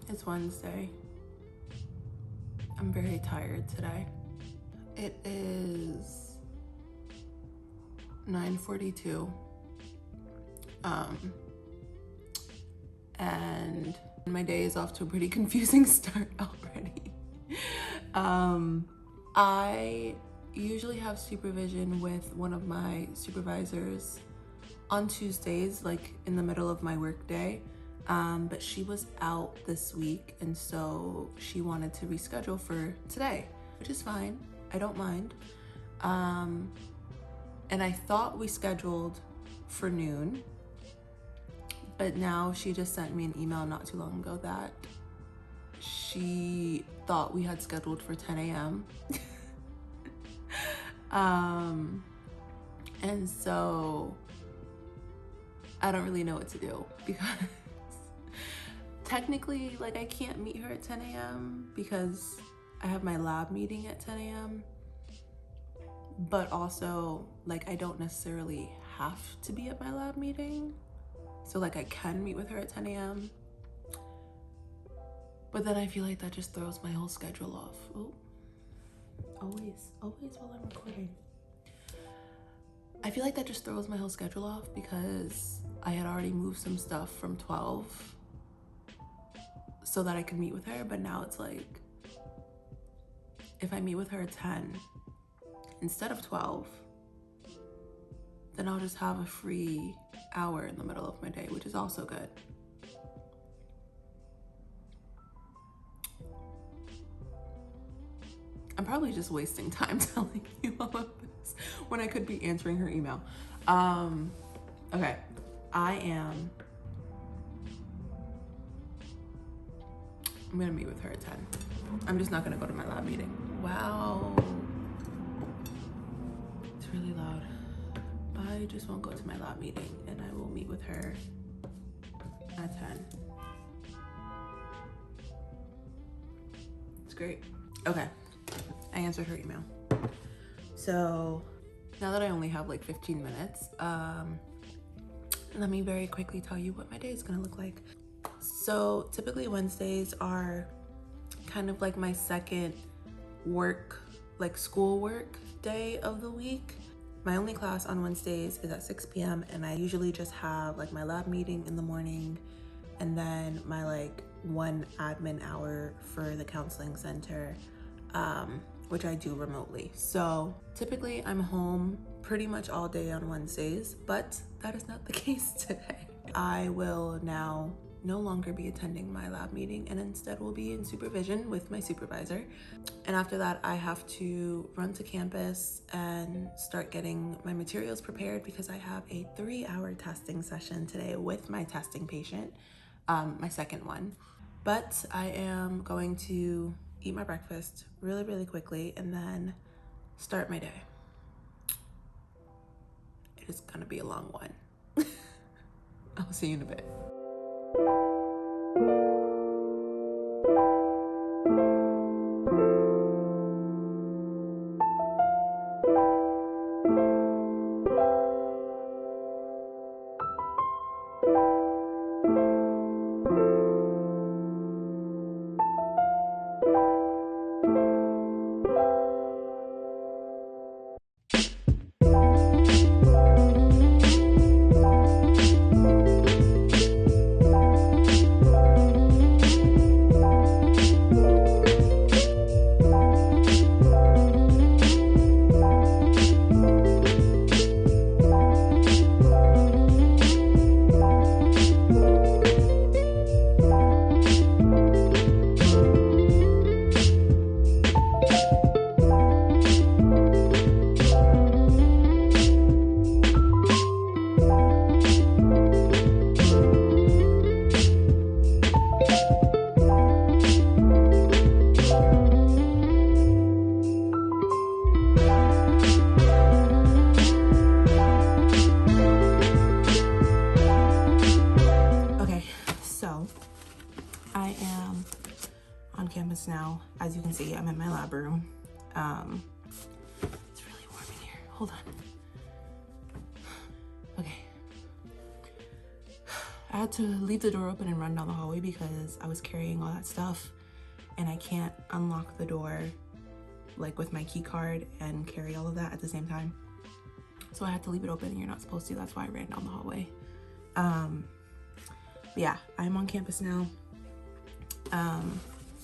It's Wednesday. I'm very tired today. It is 9:42. And my day is off to a pretty confusing start already. I usually have supervision with one of my supervisors on Tuesdays, like in the middle of my work day. But she was out this week, and so she wanted to reschedule for today, which is fine. I don't mind. And I thought we scheduled for noon, but now she just sent me an email not too long ago that she thought we had scheduled for 10 a.m. And so I don't really know what to do, because technically, like, I can't meet her at 10 a.m. because I have my lab meeting at 10 a.m. But also, like, I don't necessarily have to be at my lab meeting. So, like, I can meet with her at 10 a.m. But then I feel like that just throws my whole schedule off. Oh, always while I'm recording. I feel like that just throws my whole schedule off because I had already moved some stuff from 12 so that I could meet with her. But now it's like, if I meet with her at 10 instead of 12, then I'll just have a free hour in the middle of my day, which is also good. I'm probably just wasting time telling you all of this when I could be answering her email. Okay, I'm gonna meet with her at 10. I'm just not gonna go to my lab meeting. Wow, it's really loud. I just won't go to my lab meeting, and I will meet with her at 10. It's great. Okay, I answered her email. So now that I only have like 15 minutes, let me very quickly tell you what my day is gonna look like. So typically Wednesdays are kind of like my second work, like schoolwork day of the week. My only class on Wednesdays is at 6 p.m. and I usually just have like my lab meeting in the morning and then my like 1 admin hour for the counseling center, which I do remotely. So typically I'm home pretty much all day on Wednesdays, but that is not the case today. I will now no longer be attending my lab meeting and instead will be in supervision with my supervisor. And after that, I have to run to campus and start getting my materials prepared because I have a 3-hour testing session today with my testing patient, my second one. But I am going to eat my breakfast really, really quickly and then start my day. It is gonna be a long one. I'll see you in a bit. campus now. As you can see, I'm in my lab room. It's really warm in here. Hold on. Okay. I had to leave the door open and run down the hallway because I was carrying all that stuff and I can't unlock the door like with my key card and carry all of that at the same time. So I had to leave it open, and you're not supposed to. That's why I ran down the hallway. Yeah, I'm on campus now.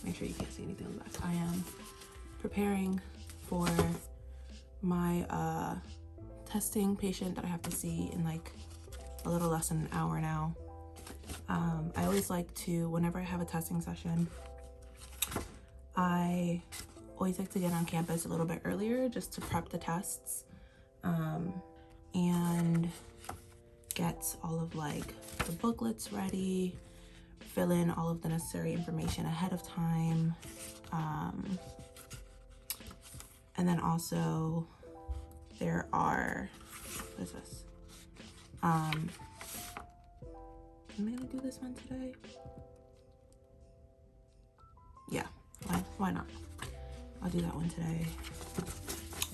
Make sure you can't see anything on the back. I am preparing for my testing patient that I have to see in like a little less than an hour now. I always like to, whenever I have a testing session, I always like to get on campus a little bit earlier just to prep the tests and get all of like the booklets ready, fill in all of the necessary information ahead of time, and then also there are, what is this? Am I gonna do this one today? Yeah, why not? I'll do that one today.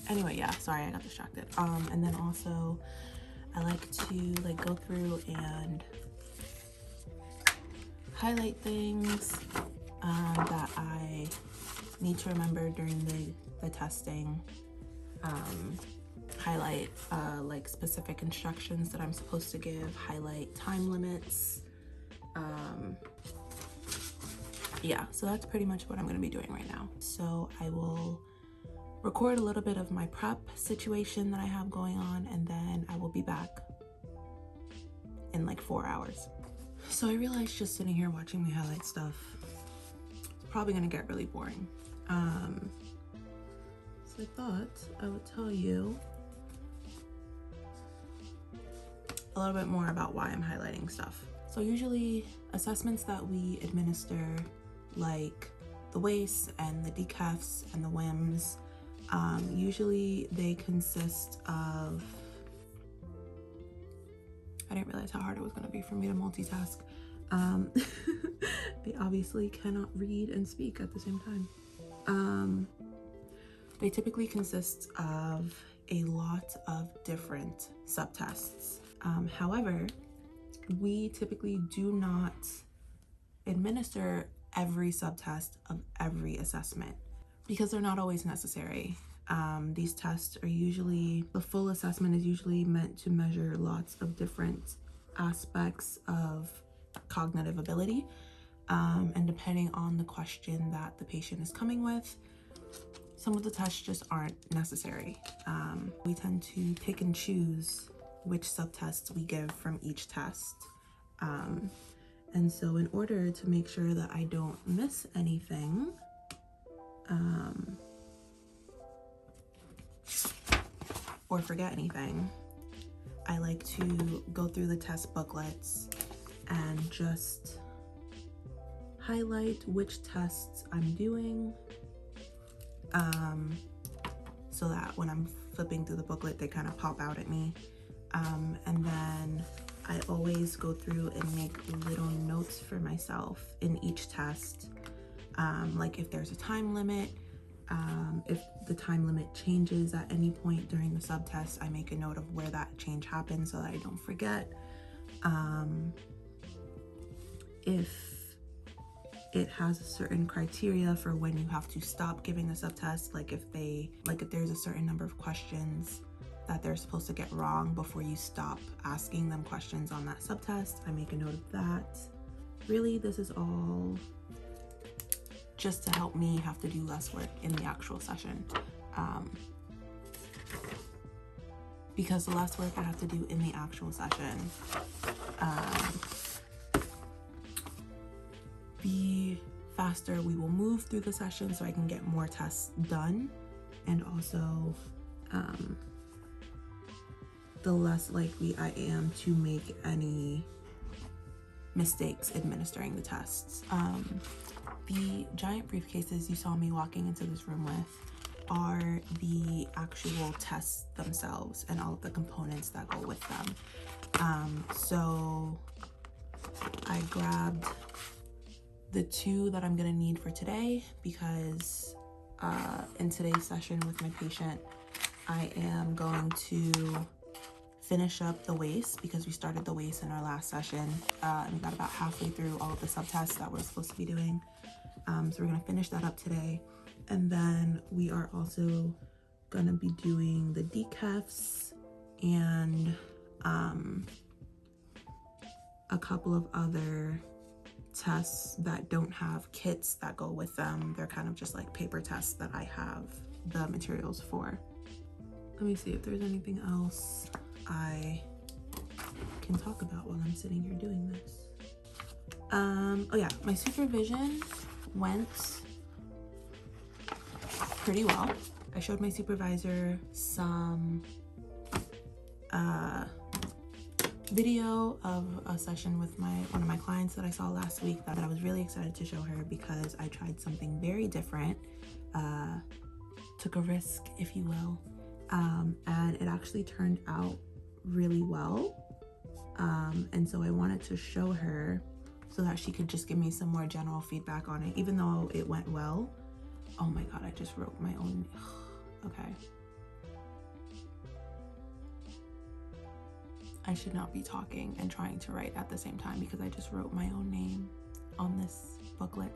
Anyway, yeah, sorry, I got distracted. And then also I like to like go through and highlight things that I need to remember during the testing. Highlight like specific instructions that I'm supposed to give, highlight time limits. Yeah, so that's pretty much what I'm gonna be doing right now. So I will record a little bit of my prep situation that I have going on, and then I will be back in like 4 hours. So I realized just sitting here watching me highlight stuff, it's probably gonna get really boring. So I thought I would tell you a little bit more about why I'm highlighting stuff. So usually assessments that we administer, like the WACE and the DCAFs and the WIMS, usually they consist of, I didn't realize how hard it was gonna be for me to multitask. They obviously cannot read and speak at the same time. They typically consist of a lot of different subtests. However, we typically do not administer every subtest of every assessment because they're not always necessary. These tests are usually, the full assessment is usually meant to measure lots of different aspects of cognitive ability. And depending on the question that the patient is coming with, some of the tests just aren't necessary. We tend to pick and choose which subtests we give from each test. And so in order to make sure that I don't miss anything, or forget anything, I like to go through the test booklets and just highlight which tests I'm doing, so that when I'm flipping through the booklet, they kind of pop out at me. And then I always go through and make little notes for myself in each test. Like if there's a time limit, if the time limit changes at any point during the subtest, I make a note of where that change happened so that I don't forget. If it has a certain criteria for when you have to stop giving the subtest, like if there's a certain number of questions that they're supposed to get wrong before you stop asking them questions on that subtest, I make a note of that. Really, this is all just to help me have to do less work in the actual session. Because the less work I have to do in the actual session, the faster we will move through the session so I can get more tests done, and also the less likely I am to make any mistakes administering the tests. The giant briefcases you saw me walking into this room with are the actual tests themselves and all of the components that go with them. So I grabbed the two that I'm gonna need for today because in today's session with my patient, I am going to finish up the WAIS because we started the WAIS in our last session, and we got about halfway through all of the subtests that we're supposed to be doing. So we're gonna finish that up today. And then we are also gonna be doing the DCAFs and a couple of other tests that don't have kits that go with them. They're kind of just like paper tests that I have the materials for. Let me see if there's anything else I can talk about while I'm sitting here doing this. Oh yeah, my supervision went pretty well. I showed my supervisor some video of a session with one of my clients that I saw last week that I was really excited to show her because I tried something very different, took a risk, if you will, and it actually turned out really well. And so I wanted to show her so that she could just give me some more general feedback on it, even though it went well. Oh my God, I just wrote my own, okay. I should not be talking and trying to write at the same time because I just wrote my own name on this booklet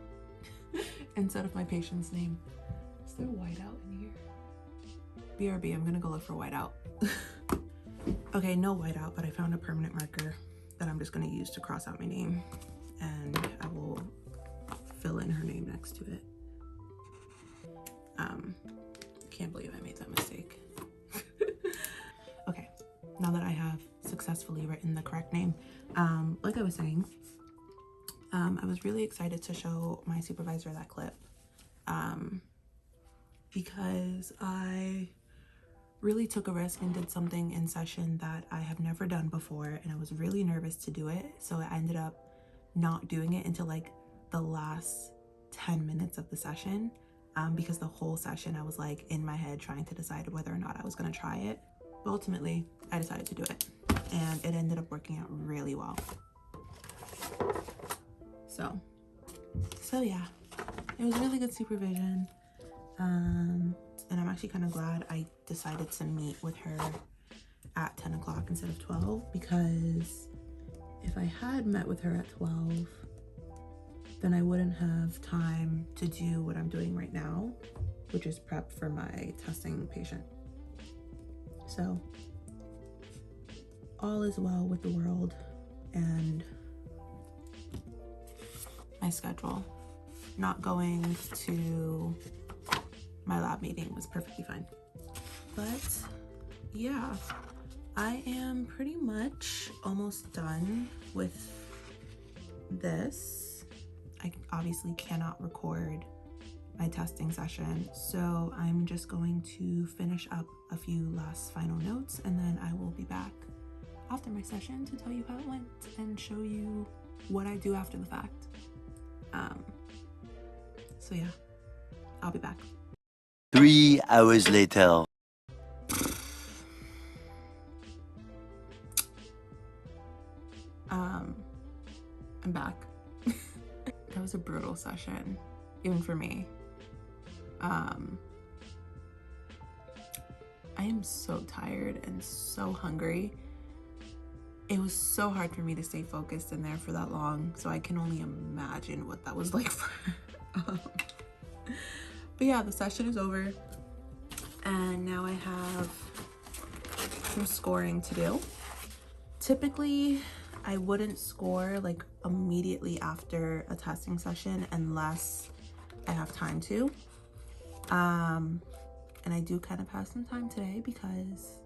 instead of my patient's name. Is there whiteout in here? BRB, I'm gonna go look for whiteout. Okay, no whiteout, but I found a permanent marker that I'm just gonna use to cross out my name, and I will fill in her name next to it. Can't believe I made that mistake. Okay, now that I have successfully written the correct name, like I was saying, I was really excited to show my supervisor that clip because I really took a risk and did something in session that I have never done before, and I was really nervous to do it, so I ended up not doing it until like the last 10 minutes of the session, because the whole session I was like in my head trying to decide whether or not I was going to try it. But ultimately I decided to do it, and it ended up working out really well. So yeah, it was really good supervision, and I'm actually kind of glad I decided to meet with her at 10 o'clock instead of 12, because if I had met with her at 12, then I wouldn't have time to do what I'm doing right now, which is prep for my testing patient. So all is well with the world, and my schedule. Not going to my lab meeting was perfectly fine. But yeah, I am pretty much almost done with this. I obviously cannot record my testing session, so I'm just going to finish up a few last final notes, and then I will be back after my session to tell you how it went and show you what I do after the fact. So yeah, I'll be back. 3 hours later. I'm back. That was a brutal session, even for me. I am so tired and so hungry. It was so hard for me to stay focused in there for that long, so I can only imagine what that was like for her. But yeah, the session is over, and now I have some scoring to do. Typically, I wouldn't score like immediately after a testing session unless I have time to. And I do kind of have some time today because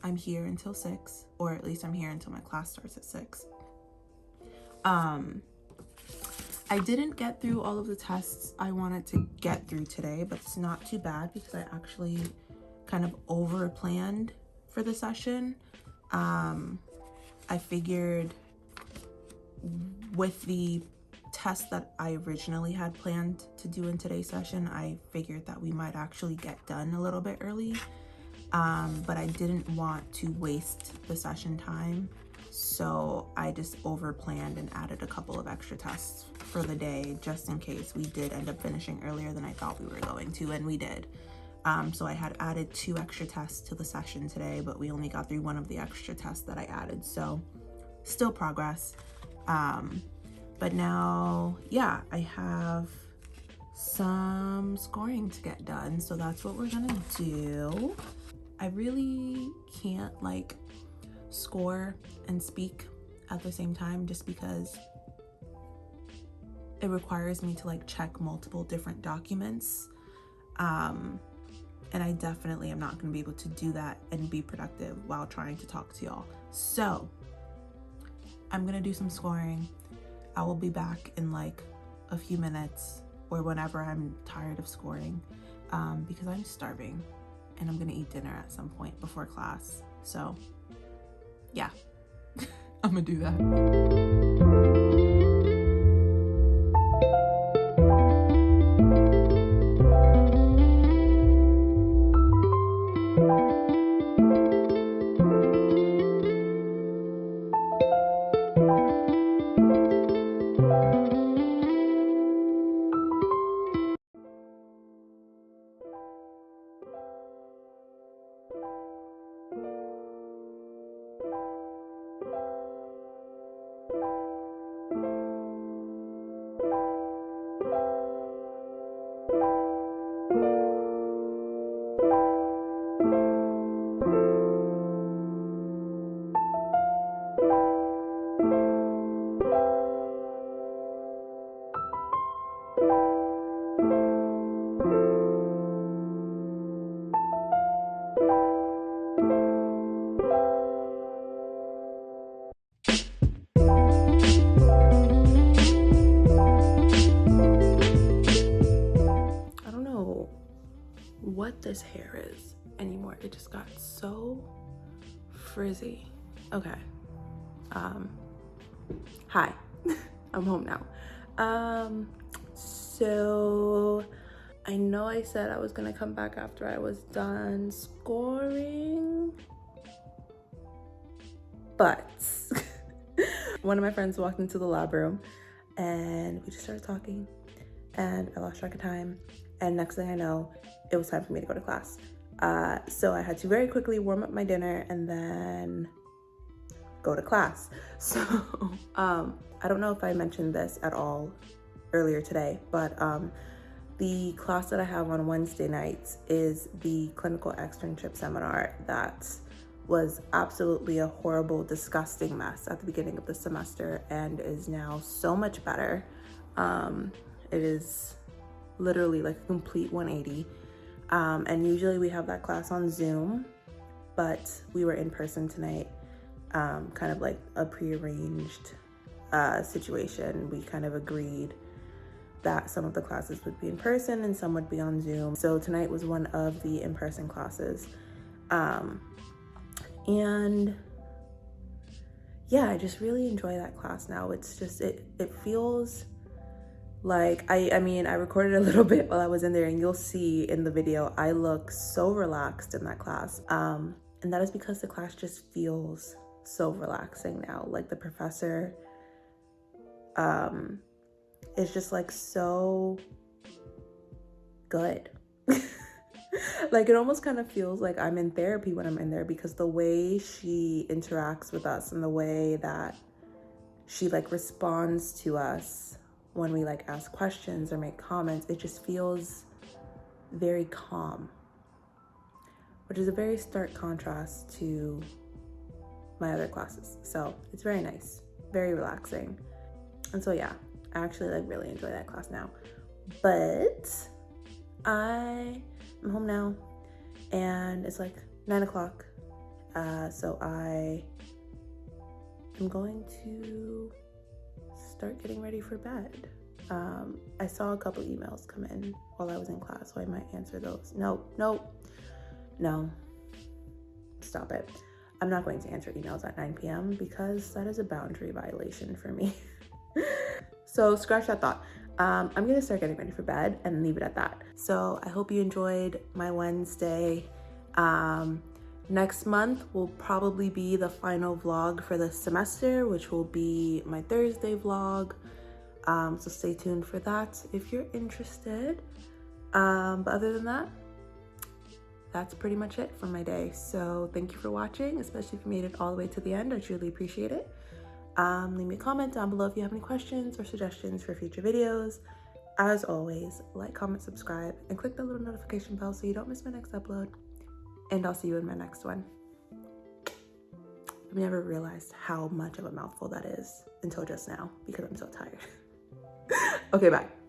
I'm here until 6, or at least I'm here until my class starts at 6. I didn't get through all of the tests I wanted to get through today, but it's not too bad because I actually kind of over planned for the session. I figured with the test that I originally had planned to do in today's session, I figured that we might actually get done a little bit early. But I didn't want to waste the session time, so I just over planned and added a couple of extra tests for the day just in case we did end up finishing earlier than I thought we were going to, and we did. So I had added 2 extra tests to the session today, but we only got through one of the extra tests that I added. So still progress. But now, yeah, I have some scoring to get done. So that's what we're gonna do. I really can't like score and speak at the same time just because it requires me to like check multiple different documents. And I definitely am not gonna be able to do that and be productive while trying to talk to y'all. So I'm gonna do some scoring. I will be back in like a few minutes or whenever I'm tired of scoring, because I'm starving and I'm gonna eat dinner at some point before class. So yeah, I'm gonna do that. What this hair is anymore. It just got so frizzy. Okay. Hi. I'm home now. So I know I said I was gonna come back after I was done scoring, but one of my friends walked into the lab room and we just started talking and I lost track of time. And next thing I know, it was time for me to go to class. So I had to very quickly warm up my dinner and then go to class. So I don't know if I mentioned this at all earlier today, but the class that I have on Wednesday nights is the clinical externship seminar that was absolutely a horrible, disgusting mess at the beginning of the semester and is now so much better. It is literally like a complete 180. And usually we have that class on Zoom, but we were in person tonight, kind of like a prearranged situation. We kind of agreed that some of the classes would be in person and some would be on Zoom. So tonight was one of the in-person classes. And yeah, I just really enjoy that class now. It's just, it feels like, I mean, I recorded a little bit while I was in there and you'll see in the video, I look so relaxed in that class. And that is because the class just feels so relaxing now. Like the professor is just like so good. Like it almost kind of feels like I'm in therapy when I'm in there because the way she interacts with us and the way that she like responds to us when we like ask questions or make comments, it just feels very calm, which is a very stark contrast to my other classes. So it's very nice, very relaxing. And so yeah, I actually like really enjoy that class now. But I am home now and it's like 9 o'clock. So I am going to start getting ready for bed. I saw a couple emails come in while I was in class, so I might answer those. No, stop it. I'm not going to answer emails at 9 p.m. because that is a boundary violation for me. So scratch that thought. I'm gonna start getting ready for bed and leave it at that. So I hope you enjoyed my Wednesday. Next month will probably be the final vlog for the semester, which will be my Thursday vlog. So stay tuned for that if you're interested. But other than that, that's pretty much it for my day. So thank you for watching, especially if you made it all the way to the end. I truly appreciate it. Leave me a comment down below if you have any questions or suggestions for future videos. As always, like, comment, subscribe, and click the little notification bell so you don't miss my next upload. And I'll see you in my next one. I've never realized how much of a mouthful that is until just now because I'm so tired. Okay, bye.